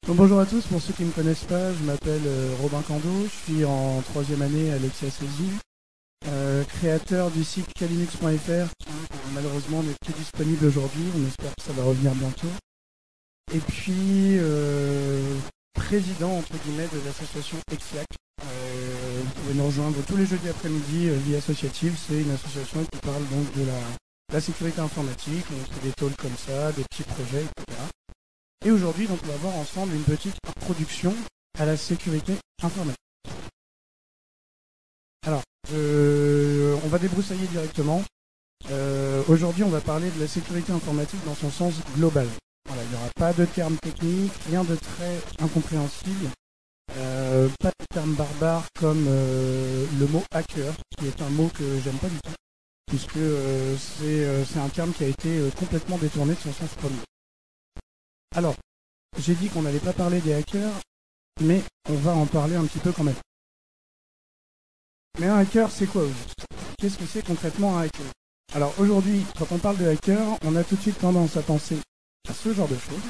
Donc, bonjour à tous, pour ceux qui ne me connaissent pas, je m'appelle Robin Cando, je suis en troisième année à l'EXIA-CESU, créateur du site kalinux.fr qui malheureusement n'est plus disponible aujourd'hui, on espère que ça va revenir bientôt. Et puis président entre guillemets de l'association EXIAC. Vous pouvez nous rejoindre tous les jeudis après-midi, Vie Associative, c'est une association qui parle donc de la sécurité informatique, on fait des talks comme ça, des petits projets, etc. Et aujourd'hui, donc, on va voir ensemble une petite introduction à la sécurité informatique. Alors, on va débroussailler directement. Aujourd'hui, on va parler de la sécurité informatique dans son sens global. Voilà, il n'y aura pas de termes techniques, rien de très incompréhensible, pas de termes barbares comme le mot hacker, qui est un mot que j'aime pas du tout, puisque c'est un terme qui a été complètement détourné de son sens premier. Alors, j'ai dit qu'on n'allait pas parler des hackers, mais on va en parler un petit peu quand même. Mais un hacker, c'est quoi aujourd'hui ? Qu'est-ce que c'est concrètement un hacker ? Alors aujourd'hui, quand on parle de hacker, on a tout de suite tendance à penser à ce genre de choses.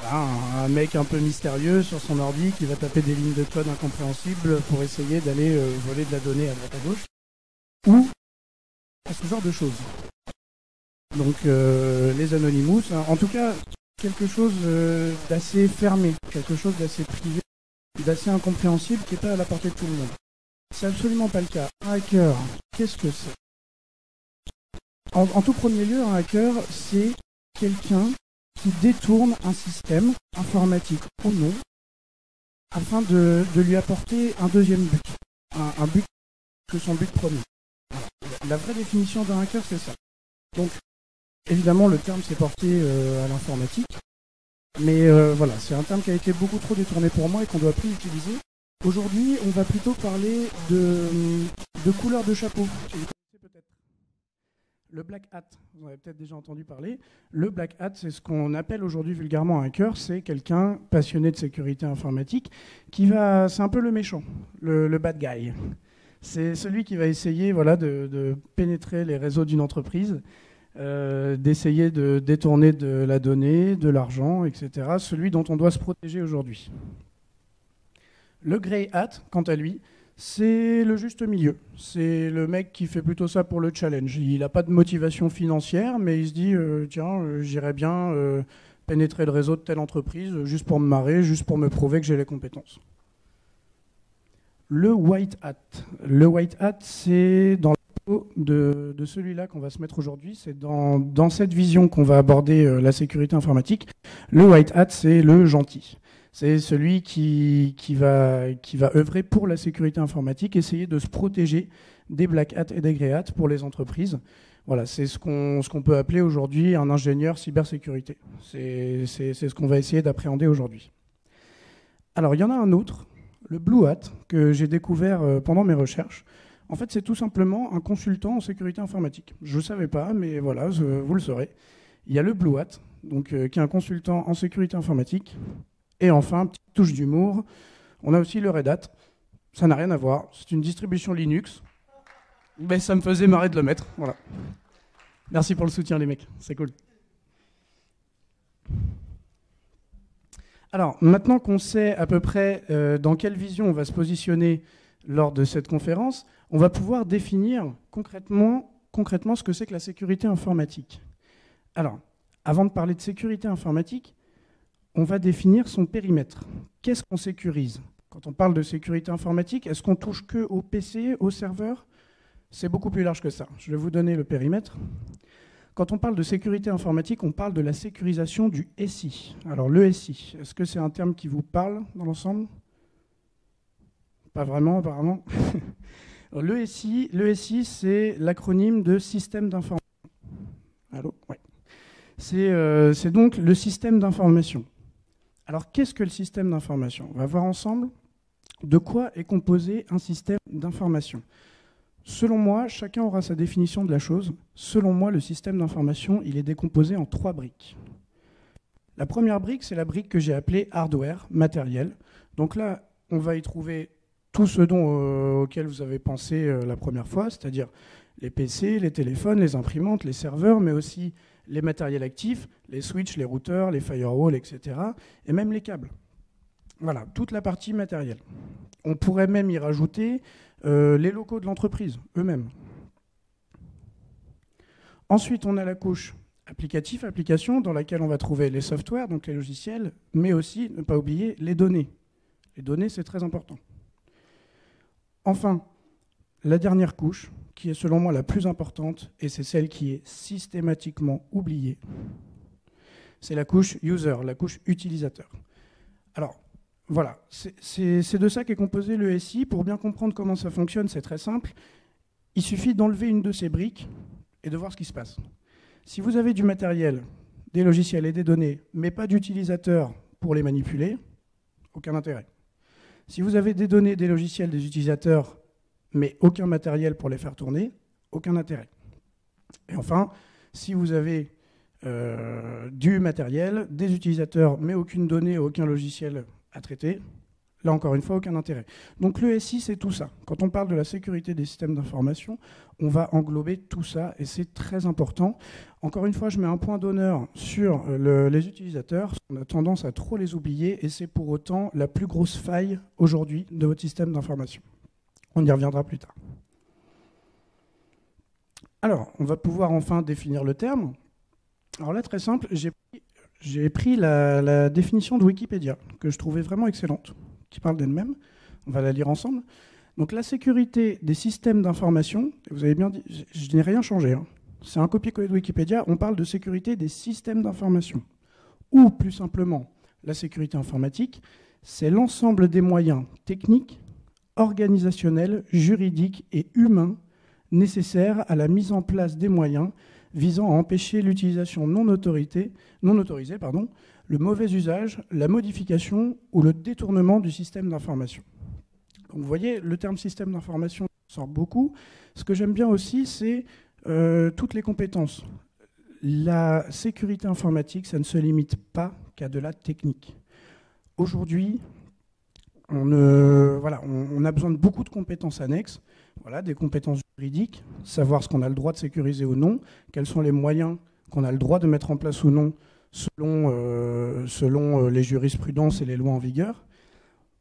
Voilà, un mec un peu mystérieux sur son ordi qui va taper des lignes de code incompréhensibles pour essayer d'aller voler de la donnée à droite à gauche. Ou à ce genre de choses. Donc les Anonymous, hein, en tout cas quelque chose d'assez fermé, quelque chose d'assez privé, d'assez incompréhensible qui n'est pas à la portée de tout le monde. C'est absolument pas le cas. Un hacker, qu'est-ce que c'est ? En tout premier lieu, un hacker, c'est quelqu'un qui détourne un système informatique ou non afin de lui apporter un deuxième but, un but que son but premier. La vraie définition d'un hacker, c'est ça. Donc, évidemment, le terme s'est porté à l'informatique, mais voilà, c'est un terme qui a été beaucoup trop détourné pour moi et qu'on ne doit plus utiliser. Aujourd'hui, on va plutôt parler de couleur de chapeau. Vous connaissez peut-être le black hat, vous en avez peut-être déjà entendu parler. Le black hat, c'est ce qu'on appelle aujourd'hui vulgairement un hacker, c'est quelqu'un passionné de sécurité informatique c'est un peu le méchant, le bad guy. C'est celui qui va essayer de pénétrer les réseaux d'une entreprise, d'essayer de détourner de la donnée, de l'argent, etc. Celui dont on doit se protéger aujourd'hui. Le grey hat, quant à lui, c'est le juste milieu. C'est le mec qui fait plutôt ça pour le challenge. Il n'a pas de motivation financière, mais il se dit j'irais bien pénétrer le réseau de telle entreprise juste pour me marrer, juste pour me prouver que j'ai les compétences. Le white hat. Le white hat, c'est dans la peau de celui-là qu'on va se mettre aujourd'hui. C'est dans cette vision qu'on va aborder la sécurité informatique. Le white hat, c'est le gentil. C'est celui qui va œuvrer pour la sécurité informatique, essayer de se protéger des black hats et des grey hats pour les entreprises. Voilà, c'est ce qu'on peut appeler aujourd'hui un ingénieur cybersécurité. C'est ce qu'on va essayer d'appréhender aujourd'hui. Alors, il y en a un autre, le blue hat, que j'ai découvert pendant mes recherches. En fait, c'est tout simplement un consultant en sécurité informatique. Je ne savais pas, mais voilà, vous le saurez. Il y a le blue hat, donc, qui est un consultant en sécurité informatique. Et enfin, petite touche d'humour, on a aussi le Red Hat. Ça n'a rien à voir, c'est une distribution Linux. Mais ça me faisait marrer de le mettre, voilà. Merci pour le soutien les mecs, c'est cool. Alors, maintenant qu'on sait à peu près dans quelle vision on va se positionner lors de cette conférence, on va pouvoir définir concrètement ce que c'est que la sécurité informatique. Alors, avant de parler de sécurité informatique, on va définir son périmètre. Qu'est-ce qu'on sécurise ? Quand on parle de sécurité informatique, est-ce qu'on touche que au PC, au serveur ? C'est beaucoup plus large que ça. Je vais vous donner le périmètre. Quand on parle de sécurité informatique, on parle de la sécurisation du SI. Alors le SI, est-ce que c'est un terme qui vous parle dans l'ensemble ? Pas vraiment, apparemment. Le SI, c'est l'acronyme de système d'information. Allô ? Ouais. C'est donc le système d'information. Alors, qu'est-ce que le système d'information ? On va voir ensemble de quoi est composé un système d'information. Selon moi, chacun aura sa définition de la chose. Selon moi, le système d'information, il est décomposé en 3 briques. La première brique, c'est la brique que j'ai appelée hardware, matériel. Donc là, on va y trouver tout ce auquel vous avez pensé la première fois, c'est-à-dire les PC, les téléphones, les imprimantes, les serveurs, mais aussi les matériels actifs, les switches, les routeurs, les firewalls, etc. et même les câbles. Voilà, toute la partie matérielle. On pourrait même y rajouter les locaux de l'entreprise eux-mêmes. Ensuite, on a la couche applicatif, application, dans laquelle on va trouver les softwares, donc les logiciels, mais aussi, ne pas oublier, les données. Les données, c'est très important. Enfin, la dernière couche, qui est selon moi la plus importante, et c'est celle qui est systématiquement oubliée, c'est la couche user, la couche utilisateur. Alors, voilà, c'est de ça qu'est composé le SI. Pour bien comprendre comment ça fonctionne, c'est très simple. Il suffit d'enlever une de ces briques et de voir ce qui se passe. Si vous avez du matériel, des logiciels et des données, mais pas d'utilisateurs pour les manipuler, aucun intérêt. Si vous avez des données, des logiciels, des utilisateurs, mais aucun matériel pour les faire tourner, aucun intérêt. Et enfin, si vous avez du matériel, des utilisateurs, mais aucune donnée, aucun logiciel à traiter, là encore une fois, aucun intérêt. Donc le SI, c'est tout ça. Quand on parle de la sécurité des systèmes d'information, on va englober tout ça et c'est très important. Encore une fois, je mets un point d'honneur sur les utilisateurs. On a tendance à trop les oublier et c'est pour autant la plus grosse faille aujourd'hui de votre système d'information. On y reviendra plus tard. Alors, on va pouvoir enfin définir le terme. Alors là, très simple, j'ai pris la définition de Wikipédia, que je trouvais vraiment excellente, qui parle d'elle-même. On va la lire ensemble. Donc la sécurité des systèmes d'information, vous avez bien dit, je n'ai rien changé, hein. C'est un copier-coller de Wikipédia, on parle de sécurité des systèmes d'information. Ou plus simplement, la sécurité informatique, c'est l'ensemble des moyens techniques, organisationnels, juridiques et humains nécessaires à la mise en place des moyens visant à empêcher l'utilisation non autorisée, le mauvais usage, la modification ou le détournement du système d'information. Donc vous voyez, le terme système d'information sort beaucoup. Ce que j'aime bien aussi, c'est toutes les compétences. La sécurité informatique, ça ne se limite pas qu'à de la technique. Aujourd'hui, on a besoin de beaucoup de compétences annexes, des compétences juridiques, savoir ce qu'on a le droit de sécuriser ou non, quels sont les moyens qu'on a le droit de mettre en place ou non selon les jurisprudences et les lois en vigueur.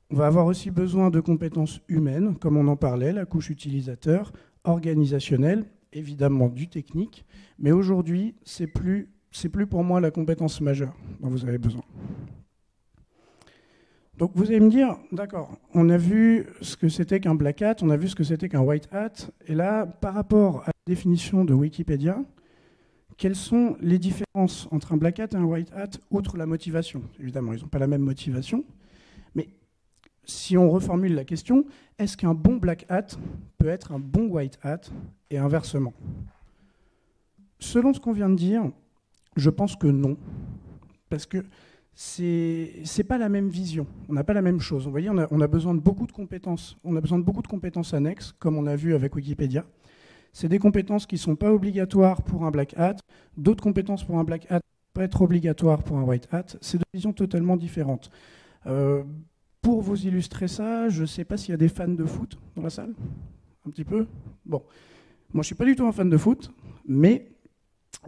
On va avoir aussi besoin de compétences humaines, comme on en parlait, la couche utilisateur, organisationnelle, évidemment du technique, mais aujourd'hui, c'est plus pour moi la compétence majeure dont vous avez besoin. Donc vous allez me dire, d'accord, on a vu ce que c'était qu'un black hat, on a vu ce que c'était qu'un white hat, et là, par rapport à la définition de Wikipédia, quelles sont les différences entre un black hat et un white hat, outre la motivation? Évidemment, ils n'ont pas la même motivation, mais si on reformule la question, est-ce qu'un bon black hat peut être un bon white hat et inversement? Selon ce qu'on vient de dire, je pense que non, parce que c'est pas la même vision, on n'a pas la même chose. Vous voyez, on a besoin de beaucoup de compétences, annexes, comme on a vu avec Wikipédia. C'est des compétences qui ne sont pas obligatoires pour un black hat, d'autres compétences pour un black hat peuvent être obligatoires pour un white hat. C'est deux visions totalement différentes. Pour vous illustrer ça, je ne sais pas s'il y a des fans de foot dans la salle. Un petit peu. Bon, moi je ne suis pas du tout un fan de foot, mais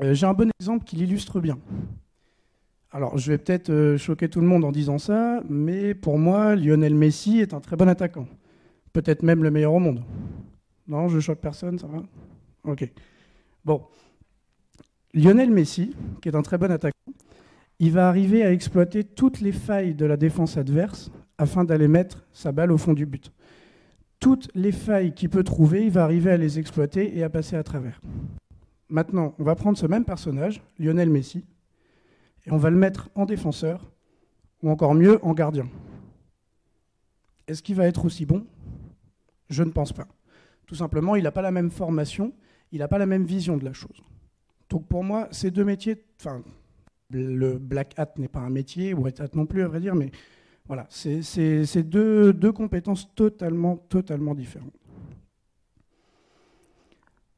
j'ai un bon exemple qui l'illustre bien. Alors, je vais peut-être choquer tout le monde en disant ça, mais pour moi, Lionel Messi est un très bon attaquant. Peut-être même le meilleur au monde. Non, je choque personne, ça va? Ok. Bon. Lionel Messi, qui est un très bon attaquant, il va arriver à exploiter toutes les failles de la défense adverse afin d'aller mettre sa balle au fond du but. Toutes les failles qu'il peut trouver, il va arriver à les exploiter et à passer à travers. Maintenant, on va prendre ce même personnage, Lionel Messi, et on va le mettre en défenseur, ou encore mieux, en gardien. Est-ce qu'il va être aussi bon? Je ne pense pas. Tout simplement, il n'a pas la même formation, il n'a pas la même vision de la chose. Donc pour moi, ces deux métiers, enfin, le black hat n'est pas un métier, ou white hat non plus, à vrai dire, mais voilà, c'est deux compétences totalement différentes.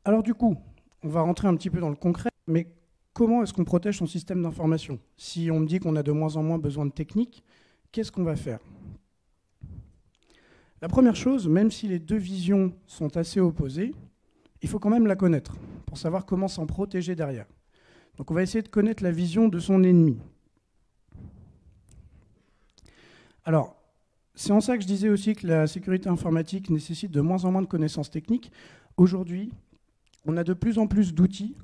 Alors du coup, on va rentrer un petit peu dans le concret, mais comment est-ce qu'on protège son système d'information? Si on me dit qu'on a de moins en moins besoin de technique, qu'est-ce qu'on va faire? La première chose, même si les deux visions sont assez opposées, il faut quand même la connaître pour savoir comment s'en protéger derrière. Donc on va essayer de connaître la vision de son ennemi. Alors, c'est en ça que je disais aussi que la sécurité informatique nécessite de moins en moins de connaissances techniques. Aujourd'hui, on a de plus en plus d'outils,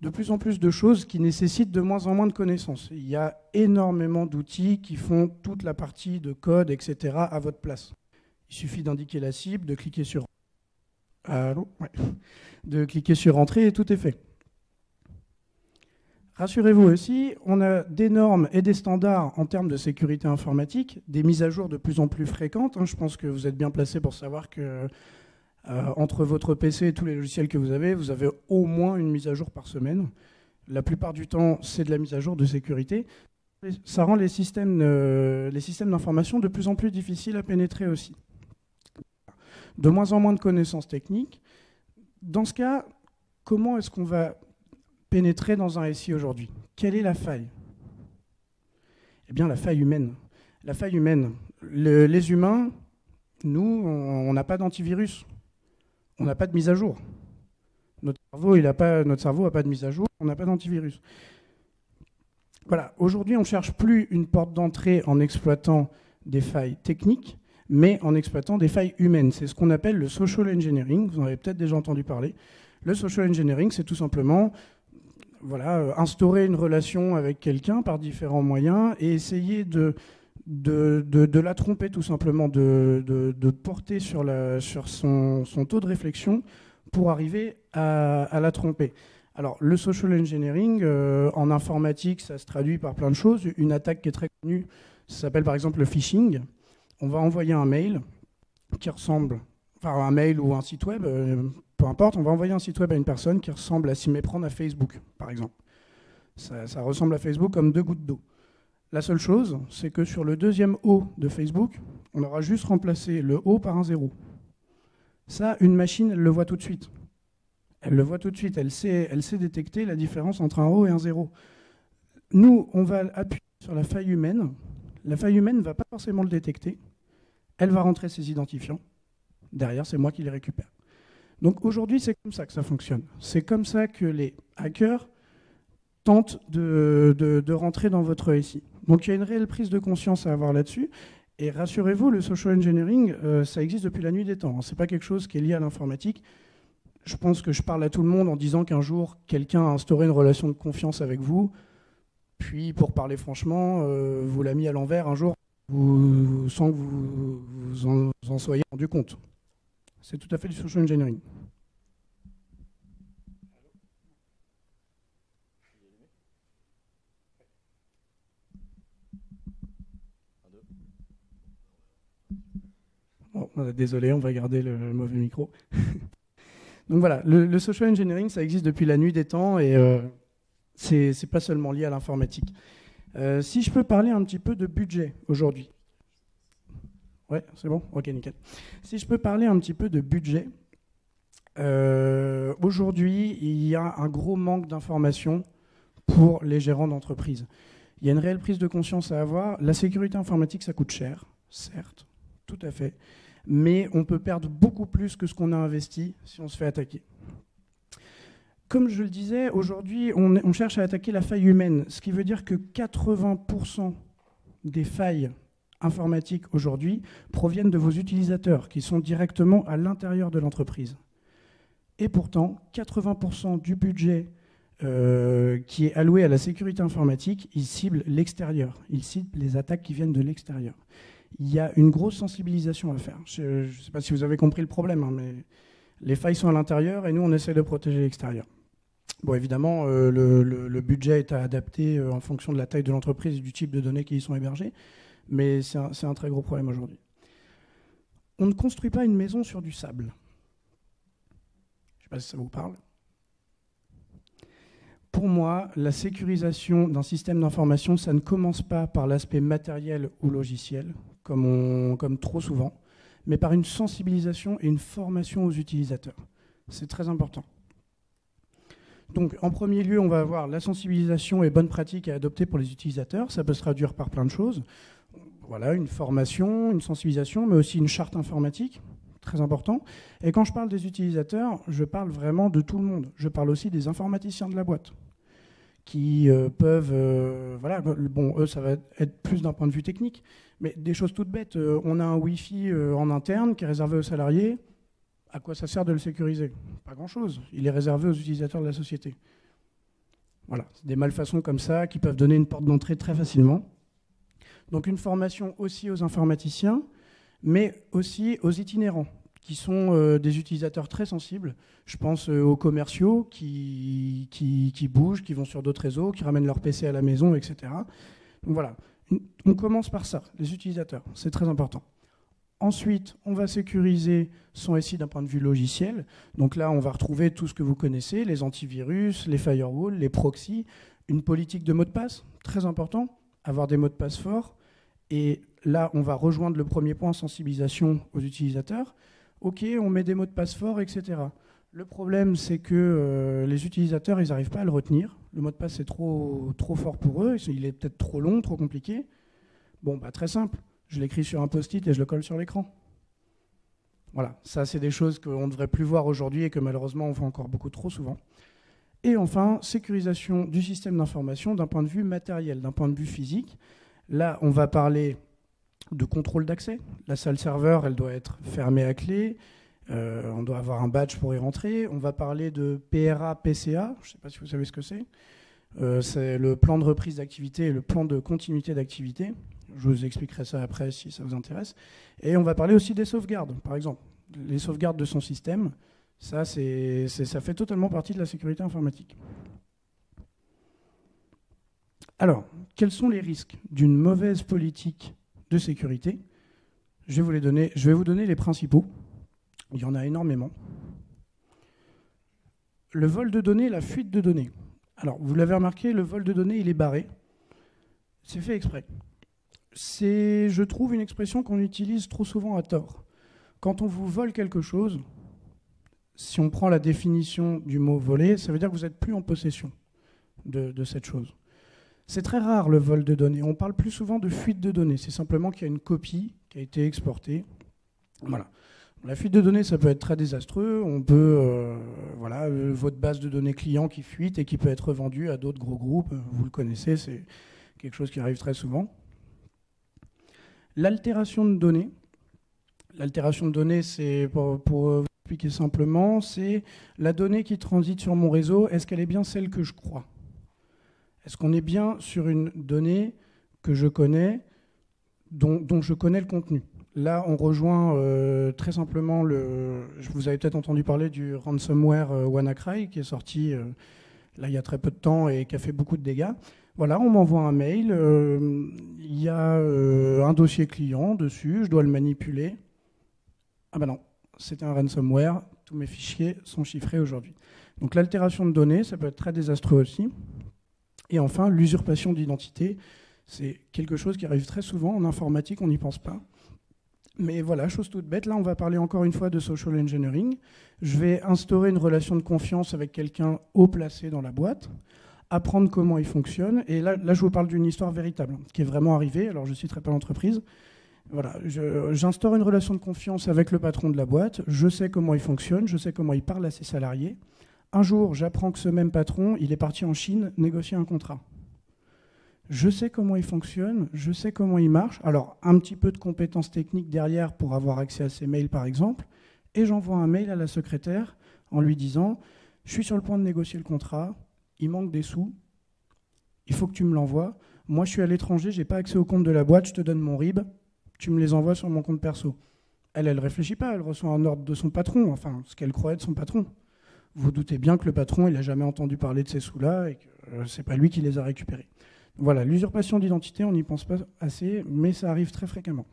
de plus en plus de choses qui nécessitent de moins en moins de connaissances. Il y a énormément d'outils qui font toute la partie de code, etc. à votre place. Il suffit d'indiquer la cible, de cliquer sur... Allô ? Ouais. De cliquer sur Entrée et tout est fait. Rassurez-vous aussi, on a des normes et des standards en termes de sécurité informatique, des mises à jour de plus en plus fréquentes. Je pense que vous êtes bien placé pour savoir que entre votre PC et tous les logiciels que vous avez au moins une mise à jour par semaine. La plupart du temps, c'est de la mise à jour de sécurité. Ça rend les systèmes d'information de plus en plus difficiles à pénétrer aussi. De moins en moins de connaissances techniques. Dans ce cas, comment est-ce qu'on va pénétrer dans un SI aujourd'hui? Quelle est la faille? Eh bien, la faille humaine. La faille humaine. Les humains, nous, on n'a pas d'antivirus. On n'a pas de mise à jour. Notre cerveau n'a pas de mise à jour, on n'a pas d'antivirus. Voilà, aujourd'hui, on ne cherche plus une porte d'entrée en exploitant des failles techniques, mais en exploitant des failles humaines. C'est ce qu'on appelle le social engineering, vous en avez peut-être déjà entendu parler. Le social engineering, c'est tout simplement instaurer une relation avec quelqu'un par différents moyens et essayer de la tromper tout simplement, de porter sur son taux de réflexion pour arriver à la tromper. Alors, le social engineering, en informatique, ça se traduit par plein de choses. Une attaque qui est très connue, ça s'appelle par exemple le phishing. On va envoyer un mail qui ressemble, enfin un mail ou un site web, peu importe, on va envoyer un site web à une personne qui ressemble à s'y méprendre à Facebook, par exemple. Ça ressemble à Facebook comme 2 gouttes d'eau. La seule chose, c'est que sur le deuxième O de Facebook, on aura juste remplacé le O par un 0. Ça, une machine, elle le voit tout de suite. Elle le voit tout de suite, elle sait détecter la différence entre un O et un 0. Nous, on va appuyer sur la faille humaine. La faille humaine ne va pas forcément le détecter. Elle va rentrer ses identifiants. Derrière, c'est moi qui les récupère. Donc aujourd'hui, c'est comme ça que ça fonctionne. C'est comme ça que les hackers tentent de rentrer dans votre SI. Donc il y a une réelle prise de conscience à avoir là-dessus. Et rassurez-vous, le social engineering, ça existe depuis la nuit des temps. Ce n'est pas quelque chose qui est lié à l'informatique. Je pense que je parle à tout le monde en disant qu'un jour, quelqu'un a instauré une relation de confiance avec vous. Puis, pour parler franchement, vous l'a mis à l'envers un jour sans que vous en soyez rendu compte. C'est tout à fait du social engineering. Bon, désolé, on va garder le mauvais micro. Donc voilà, le social engineering, ça existe depuis la nuit des temps et c'est pas seulement lié à l'informatique. Si je peux parler un petit peu de budget aujourd'hui. Ouais, c'est bon? Ok, nickel. Si je peux parler un petit peu de budget, aujourd'hui, il y a un gros manque d'informations pour les gérants d'entreprise. Il y a une réelle prise de conscience à avoir. La sécurité informatique, ça coûte cher, certes, tout à fait. Mais on peut perdre beaucoup plus que ce qu'on a investi si on se fait attaquer. Comme je le disais, aujourd'hui, on cherche à attaquer la faille humaine, ce qui veut dire que 80% des failles informatiques aujourd'hui proviennent de vos utilisateurs, qui sont directement à l'intérieur de l'entreprise. Et pourtant, 80% du budget qui est alloué à la sécurité informatique, il cible l'extérieur, il cible les attaques qui viennent de l'extérieur. Il y a une grosse sensibilisation à faire. Je ne sais pas si vous avez compris le problème, mais les failles sont à l'intérieur et nous, on essaie de protéger l'extérieur. Bon, évidemment, le budget est à adapter en fonction de la taille de l'entreprise et du type de données qui y sont hébergées, mais c'est un très gros problème aujourd'hui. On ne construit pas une maison sur du sable. Je ne sais pas si ça vous parle. Pour moi, la sécurisation d'un système d'information, ça ne commence pas par l'aspect matériel ou logiciel, comme trop souvent, mais par une sensibilisation et une formation aux utilisateurs. C'est très important. Donc, en premier lieu, on va avoir la sensibilisation et bonnes pratiques à adopter pour les utilisateurs. Ça peut se traduire par plein de choses. Voilà, une formation, une sensibilisation, mais aussi une charte informatique, très important. Et quand je parle des utilisateurs, je parle vraiment de tout le monde. Je parle aussi des informaticiens de la boîte, qui peuvent... voilà, bon, eux, ça va être plus d'un point de vue technique, mais des choses toutes bêtes. On a un Wi-Fi en interne qui est réservé aux salariés. À quoi ça sert de le sécuriser? Pas grand-chose. Il est réservé aux utilisateurs de la société. Voilà, c'est des malfaçons comme ça qui peuvent donner une porte d'entrée très facilement. Donc une formation aussi aux informaticiens, mais aussi aux itinérants, qui sont des utilisateurs très sensibles. Je pense aux commerciaux qui bougent, qui vont sur d'autres réseaux, qui ramènent leur PC à la maison, etc. Donc voilà, on commence par ça, les utilisateurs, c'est très important. Ensuite, on va sécuriser son SI d'un point de vue logiciel. Donc là, on va retrouver tout ce que vous connaissez, les antivirus, les firewalls, les proxys, une politique de mot de passe, très important, avoir des mots de passe forts. Et là, on va rejoindre le premier point, sensibilisation aux utilisateurs. OK, on met des mots de passe forts, etc. Le problème, c'est que les utilisateurs, ils n'arrivent pas à le retenir. Le mot de passe, c'est trop fort pour eux. Il est peut-être trop long, trop compliqué. Bon, bah, très simple. Je l'écris sur un post-it et je le colle sur l'écran. Voilà, ça, c'est des choses qu'on ne devrait plus voir aujourd'hui et que malheureusement, on fait encore beaucoup trop souvent. Et enfin, sécurisation du système d'information d'un point de vue matériel, d'un point de vue physique. Là, on va parler de contrôle d'accès. La salle serveur, elle doit être fermée à clé. On doit avoir un badge pour y rentrer. On va parler de PRA, PCA. Je ne sais pas si vous savez ce que c'est. C'est le plan de reprise d'activité et le plan de continuité d'activité. Je vous expliquerai ça après si ça vous intéresse. Et on va parler aussi des sauvegardes, par exemple. Les sauvegardes de son système, ça fait totalement partie de la sécurité informatique. Alors, quels sont les risques d'une mauvaise politique de sécurité? Je vais vous donner les principaux. Il y en a énormément. Le vol de données, la fuite de données. Alors, vous l'avez remarqué, le vol de données, il est barré. C'est fait exprès. C'est, je trouve, une expression qu'on utilise trop souvent à tort. Quand on vous vole quelque chose, si on prend la définition du mot voler, ça veut dire que vous n'êtes plus en possession de cette chose. C'est très rare le vol de données. On parle plus souvent de fuite de données. C'est simplement qu'il y a une copie qui a été exportée. Voilà. La fuite de données, ça peut être très désastreux. On peut, votre base de données client qui fuite et qui peut être vendue à d'autres gros groupes. Vous le connaissez, c'est quelque chose qui arrive très souvent. L'altération de données. L'altération de données, c'est, pour vous expliquer simplement, c'est la donnée qui transite sur mon réseau, est-ce qu'elle est bien celle que je crois? Est-ce qu'on est bien sur une donnée que je connais, dont je connais le contenu? Là, on rejoint très simplement vous avez peut-être entendu parler du ransomware WannaCry qui est sorti là, il y a très peu de temps et qui a fait beaucoup de dégâts. Voilà, on m'envoie un mail, il y a un dossier client dessus, je dois le manipuler. Ah ben non, c'était un ransomware, tous mes fichiers sont chiffrés aujourd'hui. Donc l'altération de données, ça peut être très désastreux aussi. Et enfin, l'usurpation d'identité, c'est quelque chose qui arrive très souvent en informatique, on n'y pense pas. Mais voilà, chose toute bête, là on va parler encore une fois de social engineering. Je vais instaurer une relation de confiance avec quelqu'un haut placé dans la boîte, apprendre comment il fonctionne. Et là je vous parle d'une histoire véritable, qui est vraiment arrivée, alors je ne citerai pas l'entreprise. Voilà, j'instaure une relation de confiance avec le patron de la boîte, je sais comment il fonctionne, je sais comment il parle à ses salariés. Un jour, j'apprends que ce même patron, il est parti en Chine négocier un contrat. Je sais comment il fonctionne, je sais comment il marche. Alors, un petit peu de compétences techniques derrière pour avoir accès à ses mails, par exemple. Et j'envoie un mail à la secrétaire en lui disant « Je suis sur le point de négocier le contrat, il manque des sous, il faut que tu me l'envoies. Moi, je suis à l'étranger, je n'ai pas accès au compte de la boîte, je te donne mon RIB, tu me les envoies sur mon compte perso. » Elle ne réfléchit pas, elle reçoit un ordre de son patron, enfin, ce qu'elle croit être son patron. Vous doutez bien que le patron, il n'a jamais entendu parler de ces sous-là et que ce n'est pas lui qui les a récupérés. Voilà, l'usurpation d'identité, on n'y pense pas assez, mais ça arrive très fréquemment.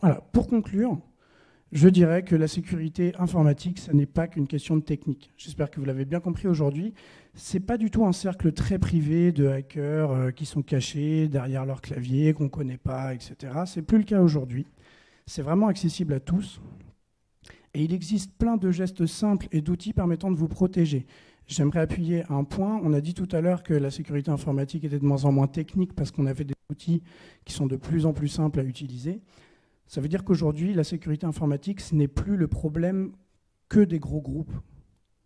Voilà, pour conclure, je dirais que la sécurité informatique, ça n'est pas qu'une question de technique. J'espère que vous l'avez bien compris aujourd'hui. Ce n'est pas du tout un cercle très privé de hackers qui sont cachés derrière leur clavier, qu'on ne connaît pas, etc. Ce n'est plus le cas aujourd'hui. C'est vraiment accessible à tous. Et il existe plein de gestes simples et d'outils permettant de vous protéger. J'aimerais appuyer un point. On a dit tout à l'heure que la sécurité informatique était de moins en moins technique parce qu'on avait des outils qui sont de plus en plus simples à utiliser. Ça veut dire qu'aujourd'hui, la sécurité informatique, ce n'est plus le problème que des gros groupes.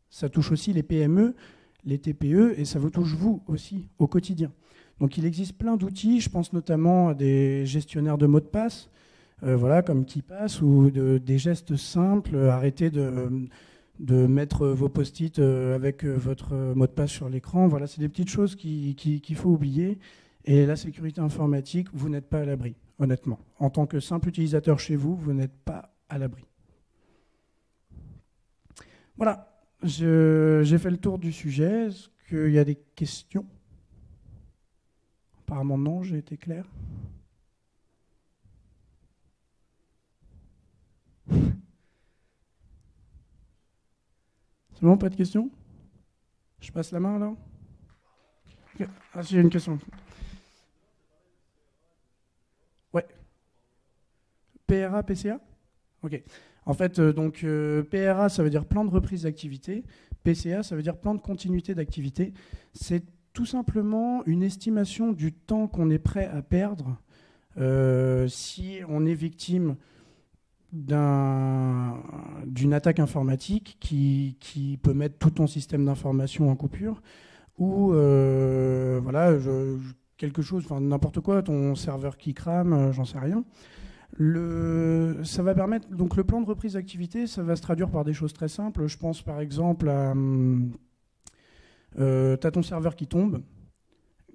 Ça touche aussi les PME, les TPE, et ça vous touche vous aussi au quotidien. Donc il existe plein d'outils, je pense notamment à des gestionnaires de mots de passe, voilà, comme KeePass, ou des gestes simples, arrêtez de mettre vos post-it avec votre mot de passe sur l'écran. Voilà, c'est des petites choses qu'il faut oublier. Et la sécurité informatique, vous n'êtes pas à l'abri, honnêtement. En tant que simple utilisateur chez vous, vous n'êtes pas à l'abri. Voilà, j'ai fait le tour du sujet. Est-ce qu'il y a des questions? Apparemment non, j'ai été clair. C'est bon, pas de questions? Je passe la main alors? Ah, j'ai une question. Ouais. PRA, PCA? Ok. En fait, donc PRA, ça veut dire plan de reprise d'activité. PCA, ça veut dire plan de continuité d'activité. C'est tout simplement une estimation du temps qu'on est prêt à perdre si on est victime d'une attaque informatique qui peut mettre tout ton système d'information en coupure, ou voilà, quelque chose, enfin n'importe quoi, ton serveur qui crame, j'en sais rien. Ça va permettre, donc le plan de reprise d'activité, ça va se traduire par des choses très simples. Je pense par exemple à t'as ton serveur qui tombe,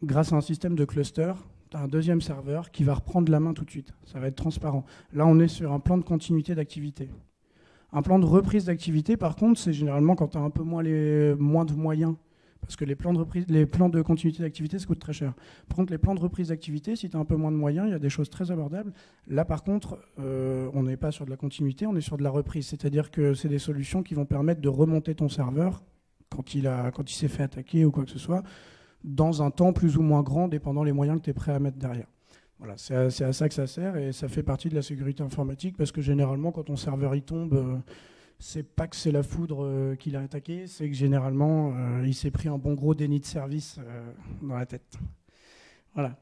grâce à un système de cluster, tu as un deuxième serveur qui va reprendre la main tout de suite. Ça va être transparent. Là, on est sur un plan de continuité d'activité. Un plan de reprise d'activité, par contre, c'est généralement quand tu as un peu moins de moyens. Parce que les plans de continuité d'activité, ça coûte très cher. Par contre, les plans de reprise d'activité, si tu as un peu moins de moyens, il y a des choses très abordables. Là, par contre, on n'est pas sur de la continuité, on est sur de la reprise. C'est-à-dire que c'est des solutions qui vont permettre de remonter ton serveur quand il s'est fait attaquer ou quoi que ce soit, dans un temps plus ou moins grand, dépendant les moyens que tu es prêt à mettre derrière. Voilà, c'est à ça que ça sert, et ça fait partie de la sécurité informatique, parce que généralement, quand ton serveur y tombe, c'est pas que c'est la foudre qui l'a attaqué, c'est que généralement, il s'est pris un bon gros déni de service dans la tête. Voilà.